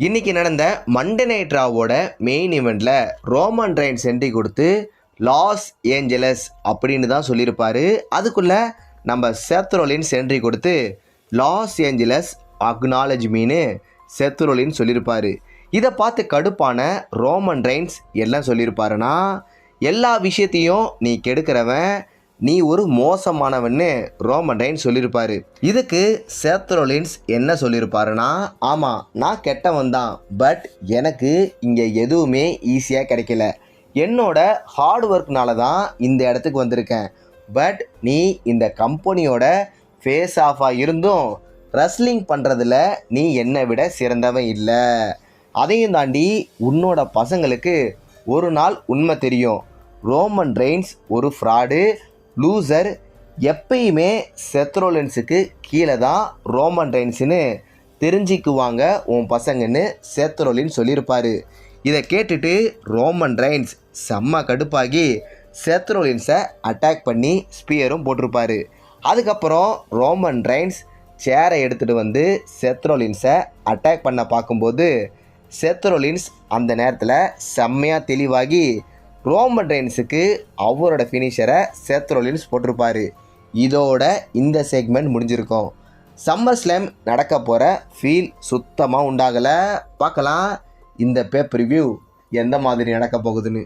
இன்னைக்கு நடந்த Monday night ராவோட main ஈவெண்ட்டில் ரோமன் ரெயின்ஸ் என்ட்ரி கொடுத்து லாஸ் ஏஞ்சலஸ் அப்படின்னு தான் சொல்லியிருப்பார். அதுக்குள்ளே நம்ம செத் ரோலின்ஸ் என்ட்ரி கொடுத்து லாஸ் ஏஞ்சலஸ் அக்னாலஜ் மீன்னு செத் ரோலின்ஸ் சொல்லியிருப்பார். இதை பார்த்து கடுப்பான ரோமன் ரெயின்ஸ் எல்லாம் சொல்லியிருப்பாருன்னா, எல்லா விஷயத்தையும் நீ கெடுக்கிறவன், நீ ஒரு மோசமானவன்னு ரோமன் ரெயின்ஸ் சொல்லியிருப்பாரு. இதுக்கு செத் ரோலின்ஸ் என்ன சொல்லியிருப்பாருன்னா, ஆமாம் நான் கெட்டவன் தான், பட் எனக்கு இங்கே எதுவுமே ஈஸியாக கிடைக்கல, என்னோட ஹார்ட் ஒர்க்னால தான் இந்த இடத்துக்கு வந்திருக்கேன். பட் நீ இந்த கம்பெனியோட ஃபேஸ் ஆஃபாக இருந்தும் ரெஸ்லிங் பண்ணுறதுல நீ என்னை விட சிறந்தவன் இல்லை. அதையும் தாண்டி உன்னோட பசங்களுக்கு ஒரு நாள் உண்மை தெரியும், ரோமன் ரெயின்ஸ் ஒரு ஃப்ராடு, லூசர், எப்பயுமே செத் ரோலின்ஸுக்கு கீழே தான் ரோமன் ரெயின்ஸ்னு தெரிஞ்சிக்குவாங்க உன் பசங்கன்னு செத் ரோலின்ஸ் சொல்லியிருப்பார். இதை கேட்டுட்டு ரோமன் ரெயின்ஸ் செம்ம கடுப்பாகி செத் ரோலின்ஸை அட்டாக் பண்ணி ஸ்பியரும் போட்டிருப்பார். அதுக்கப்புறம் ரோமன் ரெயின்ஸ் சேரை எடுத்துகிட்டு வந்து செத் ரோலின்ஸை அட்டாக் பண்ண பார்க்கும்போது செத் ரோலின்ஸ் அந்த நேரத்தில் செம்மையாக தெளிவாகி ரோமன் ரெயின்ஸுக்கு அவரோட ஃபினிஷரை செத் ரோலின்ஸ் போட்டிருப்பார். இதோட இந்த செக்மெண்ட் முடிஞ்சிருக்கும். சம்மர் ஸ்லாம் நடக்க போகிற ஃபீல் சுத்தமாக உண்டாகலை. பார்க்கலாம் இந்த பேப்பர் ரிவ்யூ எந்த மாதிரி நடக்க போகுதுன்னு.